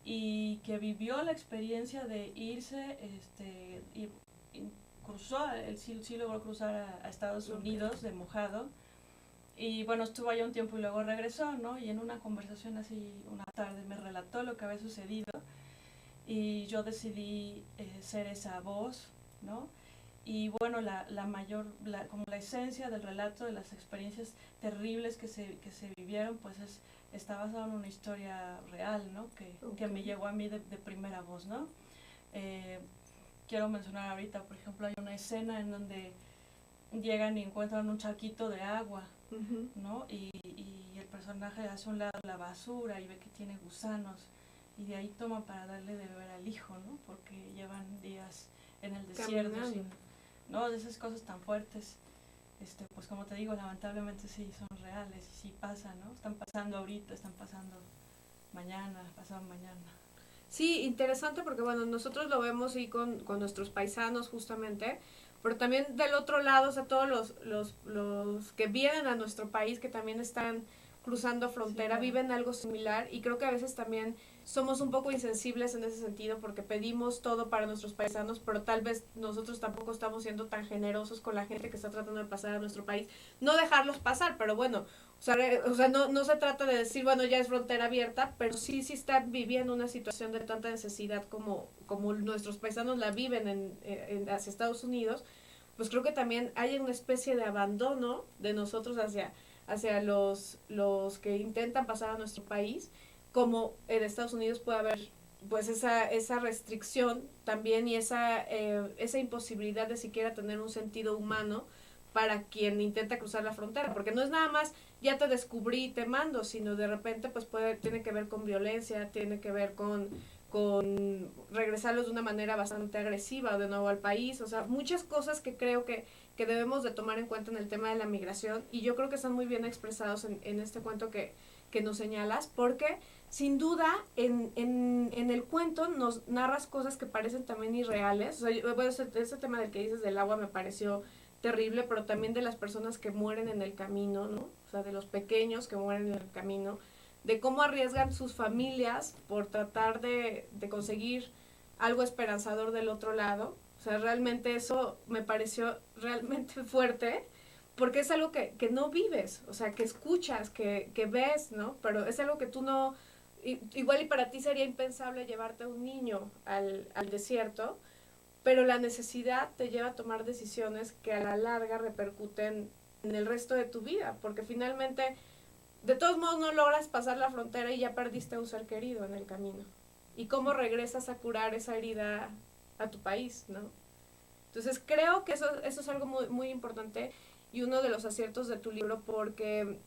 y que vivió la experiencia de irse y cruzó, él sí logró cruzar a Estados Unidos de mojado. Y bueno, estuvo allá un tiempo y luego regresó, ¿no? Y en una conversación así, una tarde, me relató lo que había sucedido y yo decidí ser esa voz, ¿no? Y bueno, como la esencia del relato de las experiencias terribles que se vivieron, pues está basado en una historia real, ¿no? Que me llegó a mí de primera voz, ¿no? Quiero mencionar ahorita, por ejemplo, hay una escena en donde llegan y encuentran un charquito de agua, Uh-huh. ¿no? Y el personaje hace a un lado la basura y ve que tiene gusanos y de ahí toma para darle de beber al hijo, ¿no? Porque llevan días en el desierto, ¿no? De esas cosas tan fuertes, pues como te digo, lamentablemente sí son reales y sí pasan, ¿no? Están pasando ahorita, están pasando mañana, pasado mañana. Sí, interesante porque bueno, nosotros lo vemos sí con nuestros paisanos justamente, pero también del otro lado, o sea, todos los que vienen a nuestro país que también están cruzando frontera, Sí, viven algo similar, y creo que a veces también somos un poco insensibles en ese sentido porque pedimos todo para nuestros paisanos, pero tal vez nosotros tampoco estamos siendo tan generosos con la gente que está tratando de pasar a nuestro país. No dejarlos pasar, pero bueno, o sea no se trata de decir, bueno, ya es frontera abierta, pero sí están viviendo una situación de tanta necesidad como nuestros paisanos la viven hacia Estados Unidos. Pues creo que también hay una especie de abandono de nosotros hacia los que intentan pasar a nuestro país, como en Estados Unidos puede haber pues esa restricción también y esa imposibilidad de siquiera tener un sentido humano para quien intenta cruzar la frontera, porque no es nada más ya te descubrí y te mando, sino de repente pues tiene que ver con violencia, tiene que ver con regresarlos de una manera bastante agresiva de nuevo al país, o sea, muchas cosas que creo que debemos de tomar en cuenta en el tema de la migración, y yo creo que están muy bien expresados en este cuento que nos señalas, porque sin duda en el cuento nos narras cosas que parecen también irreales. O sea, bueno, ese tema del que dices del agua me pareció terrible, pero también de las personas que mueren en el camino, ¿no? O sea, de los pequeños que mueren en el camino, de cómo arriesgan sus familias por tratar de conseguir algo esperanzador del otro lado. O sea, realmente eso me pareció realmente fuerte, porque es algo que no vives, o sea, que escuchas, que ves, ¿no? Pero es algo que tú no, igual y para ti sería impensable llevarte a un niño al desierto, pero la necesidad te lleva a tomar decisiones que a la larga repercuten en el resto de tu vida, porque finalmente, de todos modos, no logras pasar la frontera y ya perdiste a un ser querido en el camino. ¿Y cómo regresas a curar esa herida a tu país, no? Entonces creo que eso es algo muy, muy importante y uno de los aciertos de tu libro, porque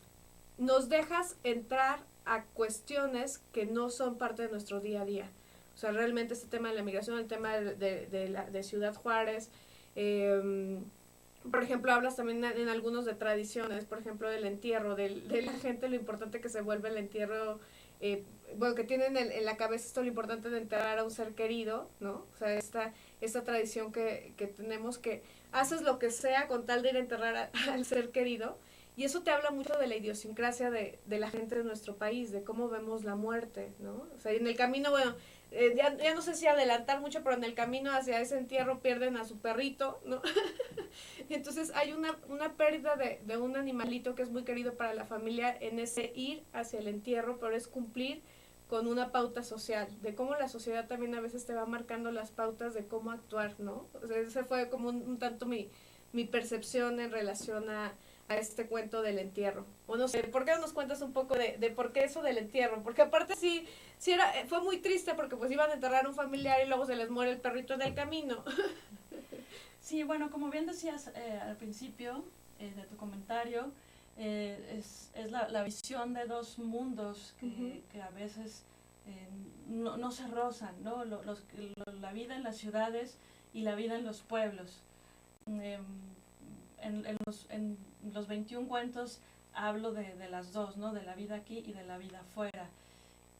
nos dejas entrar a cuestiones que no son parte de nuestro día a día. O sea, realmente este tema de la migración, el tema de Ciudad Juárez, por ejemplo, hablas también en algunos de tradiciones, por ejemplo, del entierro, de la gente, lo importante que se vuelve el entierro, bueno, que tienen en la cabeza esto, lo importante de enterrar a un ser querido, ¿no? O sea, esta tradición que tenemos, que haces lo que sea con tal de ir a enterrar al ser querido, y eso te habla mucho de la idiosincrasia de la gente de nuestro país, de cómo vemos la muerte, ¿no? O sea, en el camino, bueno, ya no sé si adelantar mucho, pero en el camino hacia ese entierro pierden a su perrito, ¿no? Entonces hay una pérdida de un animalito que es muy querido para la familia en ese ir hacia el entierro, pero es cumplir con una pauta social, de cómo la sociedad también a veces te va marcando las pautas de cómo actuar, ¿no? O sea, ese fue como un tanto mi percepción en relación a este cuento del entierro. O no sé, ¿por qué no nos cuentas un poco de por qué eso del entierro? Porque aparte sí fue muy triste, porque pues iban a enterrar a un familiar y luego se les muere el perrito en el camino. Sí, bueno, como bien decías al principio de tu comentario, es la visión de dos mundos que a veces no se rozan, ¿no? La vida en las ciudades y la vida en los pueblos. En los 21 cuentos hablo de las dos, ¿no? De la vida aquí y de la vida afuera.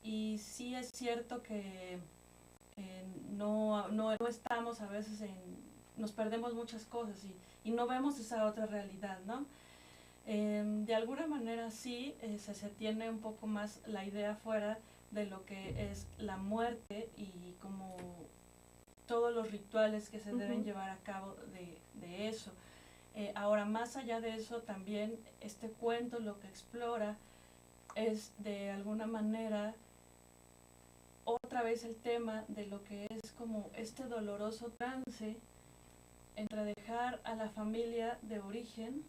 Y sí es cierto que no estamos a veces nos perdemos muchas cosas y no vemos esa otra realidad, ¿no? De alguna manera sí se tiene un poco más la idea fuera de lo que es la muerte y como todos los rituales que se deben llevar a cabo de eso. Ahora, más allá de eso, también este cuento lo que explora es de alguna manera otra vez el tema de lo que es como este doloroso trance entre dejar a la familia de origen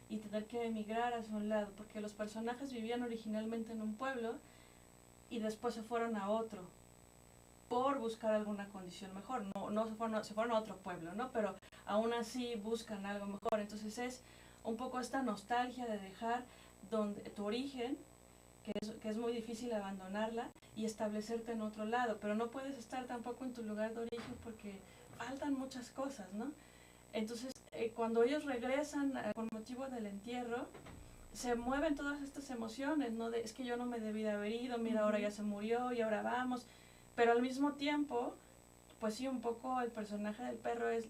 y tener que emigrar hacia un lado, porque los personajes vivían originalmente en un pueblo y después se fueron a otro por buscar alguna condición mejor, no se fueron a otro pueblo, ¿no? Pero aún así buscan algo mejor. Entonces es un poco esta nostalgia de dejar tu origen, que es muy difícil abandonarla, y establecerte en otro lado, pero no puedes estar tampoco en tu lugar de origen porque faltan muchas cosas, ¿no? Entonces, cuando ellos regresan por motivo del entierro, se mueven todas estas emociones, ¿no? Es que yo no me debí de haber ido, mira, ahora ya se murió y ahora vamos. Pero al mismo tiempo, pues sí, un poco el personaje del perro es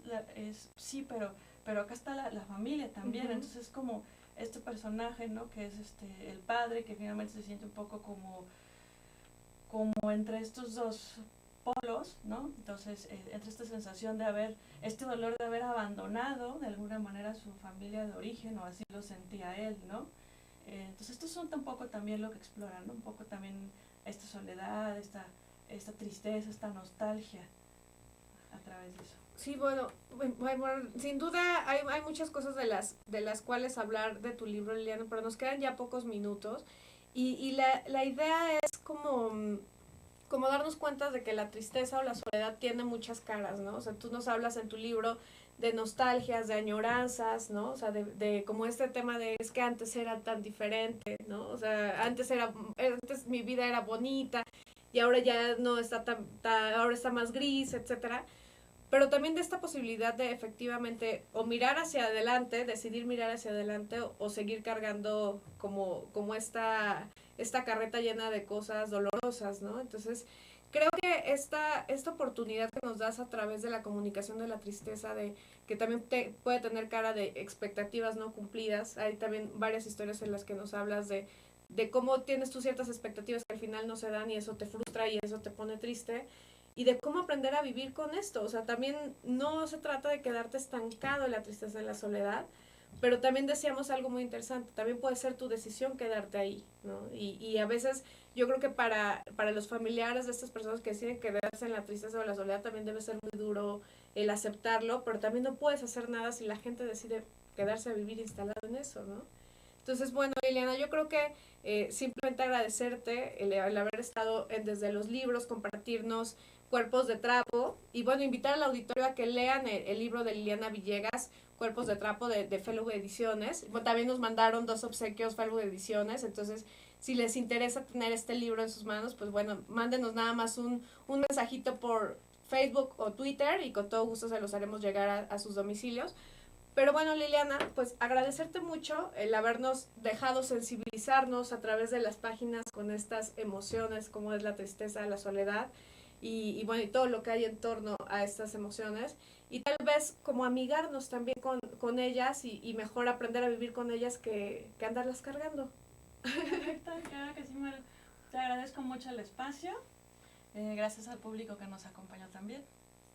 sí, pero acá está la familia también. Entonces es como este personaje, ¿no? Que es el padre, que finalmente se siente un poco como entre estos dos polos, ¿no? Entonces, entre esta sensación de este dolor de haber abandonado de alguna manera a su familia de origen, o así lo sentía él, ¿no? Entonces, esto es un poco también lo que explora, ¿no? Un poco también esta soledad, esta tristeza, esta nostalgia a través de eso. Sí, bueno, sin duda hay muchas cosas de las cuales hablar de tu libro, Liliana, pero nos quedan ya pocos minutos y la idea es como darnos cuenta de que la tristeza o la soledad tiene muchas caras, ¿no? O sea, tú nos hablas en tu libro de nostalgias, de añoranzas, ¿no? O sea, de como este tema de es que antes era tan diferente, ¿no? O sea, antes mi vida era bonita y ahora ya no está ahora está más gris, etcétera. Pero también de esta posibilidad de efectivamente o mirar hacia adelante, decidir mirar hacia adelante o seguir cargando como esta carreta llena de cosas dolorosas, ¿no? Entonces, creo que esta oportunidad que nos das a través de la comunicación de la tristeza, de que también puede tener cara de expectativas no cumplidas, hay también varias historias en las que nos hablas de cómo tienes tú ciertas expectativas que al final no se dan y eso te frustra y eso te pone triste, y de cómo aprender a vivir con esto. O sea, también no se trata de quedarte estancado en la tristeza, en la soledad, pero también decíamos algo muy interesante, también puede ser tu decisión quedarte ahí, ¿no? Y a veces yo creo que para los familiares de estas personas que deciden quedarse en la tristeza o la soledad también debe ser muy duro el aceptarlo, pero también no puedes hacer nada si la gente decide quedarse a vivir instalado en eso, ¿no? Entonces, bueno, Liliana, yo creo que simplemente agradecerte el haber estado desde los libros, compartirnos Cuerpos de Trapo, y bueno, invitar al auditorio a que lean el libro de Liliana Villegas, Cuerpos de Trapo, de Fellow Ediciones. Bueno, también nos mandaron 2 obsequios Fellow Ediciones, entonces si les interesa tener este libro en sus manos, pues bueno, mándenos nada más un mensajito por Facebook o Twitter y con todo gusto se los haremos llegar a sus domicilios. Pero bueno, Liliana, pues agradecerte mucho el habernos dejado sensibilizarnos a través de las páginas con estas emociones, como es la tristeza, la soledad, y bueno, y todo lo que hay en torno a estas emociones, y tal vez como amigarnos también con ellas y mejor aprender a vivir con ellas que andarlas cargando. Perfecto, claro que sí, Maru. Te agradezco mucho el espacio, gracias al público que nos acompañó también.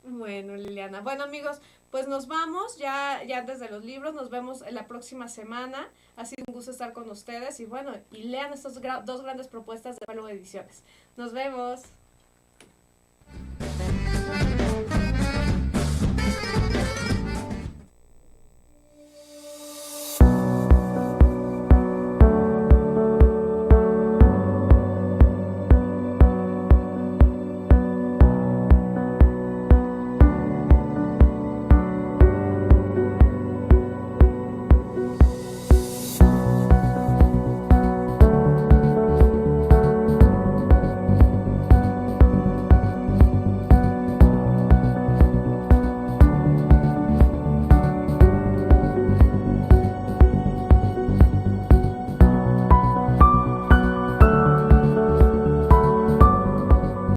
Bueno, Liliana. Bueno, amigos, pues nos vamos ya desde los libros, nos vemos la próxima semana. Ha sido un gusto estar con ustedes y bueno, y lean estas 2 grandes propuestas de Fellow Ediciones. Nos vemos.